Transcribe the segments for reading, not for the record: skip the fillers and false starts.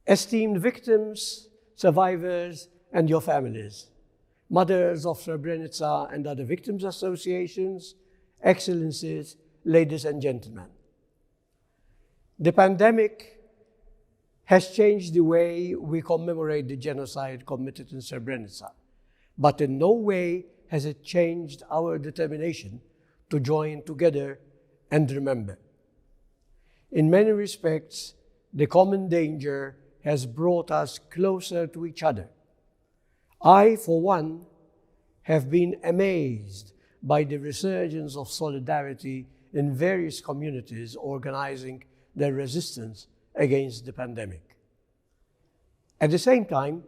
Esteemed victims, survivors, and your families, mothers of Srebrenica and other victims associations, excellencies, ladies and gentlemen. The pandemic has changed the way we commemorate the genocide committed in Srebrenica, but in no way has it changed our determination to join together and remember. In many respects, the common danger has brought us closer to each other. I, for one, have been amazed by the resurgence of solidarity in various communities organizing their resistance against the pandemic. At the same time,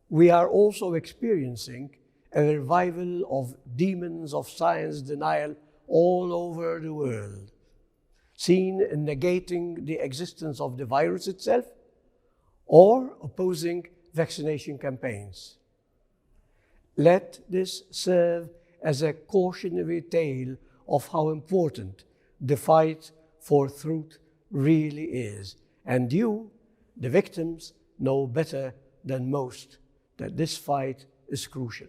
we are also experiencing a revival of demons of science denial all over the world, seen in negating the existence of the virus itself or opposing vaccination campaigns. Let this serve as a cautionary tale of how important the fight for truth really is. And you, the victims, know better than most that this fight is crucial.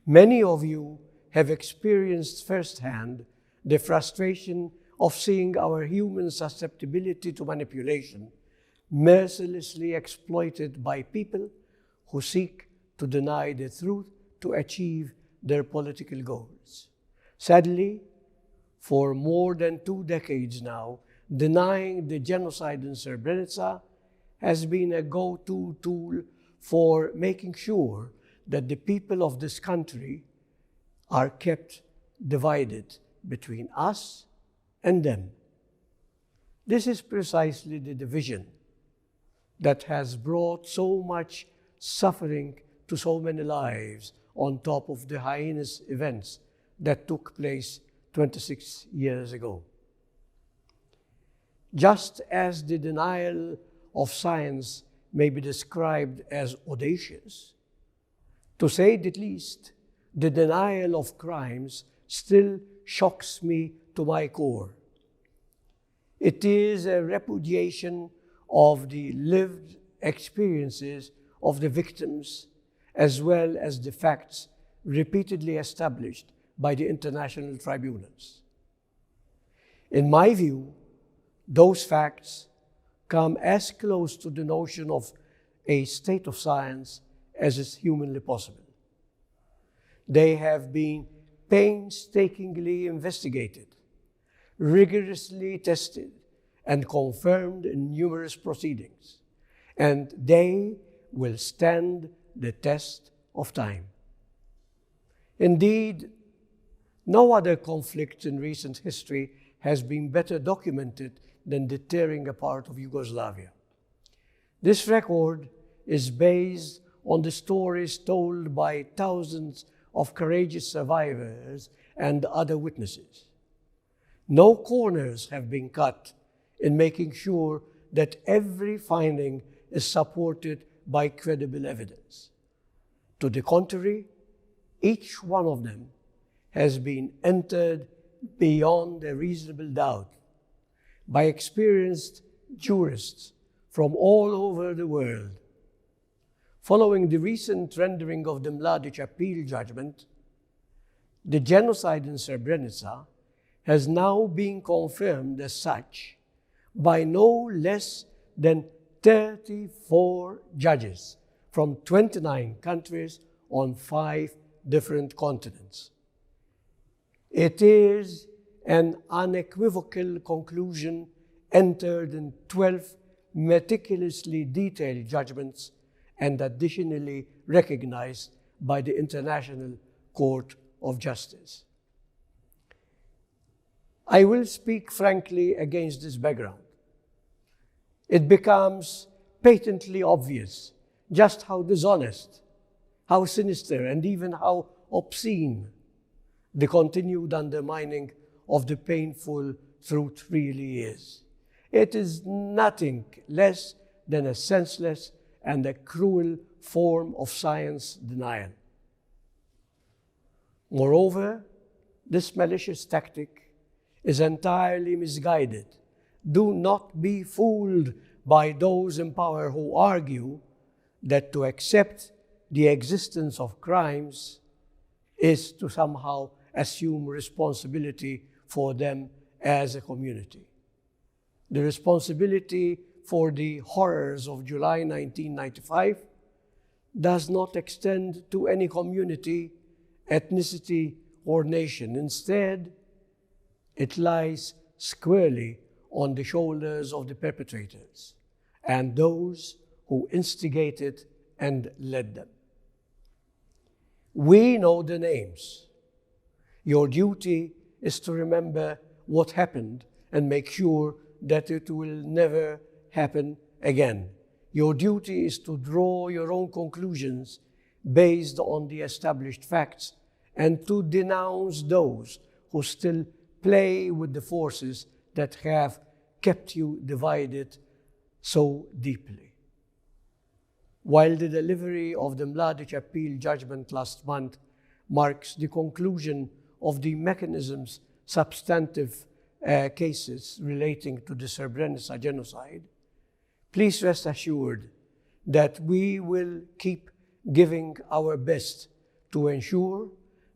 Many of you have experienced firsthand the frustration of seeing our human susceptibility to manipulation mercilessly exploited by people who seek to deny the truth to achieve their political goals. Sadly, for more than 2 decades now, denying the genocide in Srebrenica has been a go-to tool for making sure that the people of this country are kept divided between us and them. This is precisely the division that has brought so much suffering to so many lives on top of the heinous events that took place 26 years ago. Just as the denial of science may be described as audacious, to say the least, the denial of crimes still shocks me to my core. It is a repudiation of the lived experiences of the victims as well as the facts repeatedly established by the international tribunals. In my view, those facts come as close to the notion of a state of science as is humanly possible. They have been painstakingly investigated, rigorously tested, and confirmed in numerous proceedings, and they will stand the test of time. Indeed, no other conflict in recent history has been better documented than the tearing apart of Yugoslavia. This record is based on the stories told by thousands of courageous survivors and other witnesses. No corners have been cut in making sure that every finding is supported by credible evidence. To the contrary, each one of them has been entered beyond a reasonable doubt by experienced jurists from all over the world. Following the recent rendering of the Mladic appeal judgment, the genocide in Srebrenica has now been confirmed as such by no less than 34 judges from 29 countries on 5 different continents. It is an unequivocal conclusion entered in 12 meticulously detailed judgments and additionally recognized by the International Court of Justice. I will speak frankly against this background. It becomes patently obvious just how dishonest, how sinister, and even how obscene the continued undermining of the painful truth really is. It is nothing less than a senseless and a cruel form of science denial. Moreover, this malicious tactic is entirely misguided. Do not be fooled by those in power who argue that to accept the existence of crimes is to somehow assume responsibility for them as a community. The responsibility for the horrors of July 1995 does not extend to any community, ethnicity, or nation. Instead, it lies squarely on the shoulders of the perpetrators and those who instigated and led them. We know the names. Your duty is to remember what happened and make sure that it will never happen again. Your duty is to draw your own conclusions based on the established facts and to denounce those who still play with the forces that have kept you divided so deeply. While the delivery of the Mladic appeal judgment last month marks the conclusion of the mechanism's substantive cases relating to the Srebrenica genocide, please rest assured that we will keep giving our best to ensure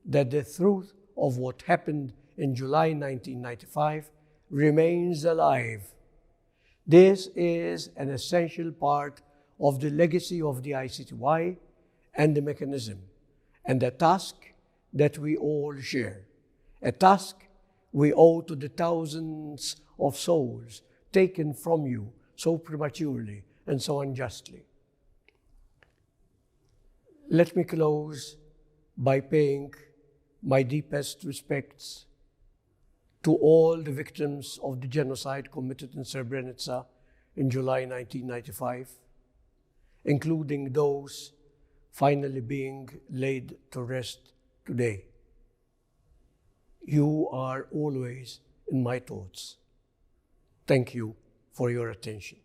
that the truth of what happened in July 1995 remains alive. This is an essential part of the legacy of the ICTY and the mechanism, and a task that we all share, a task we owe to the thousands of souls taken from you so prematurely and so unjustly. Let me close by paying my deepest respects to all the victims of the genocide committed in Srebrenica in July 1995, including those finally being laid to rest today. You are always in my thoughts. Thank you for your attention.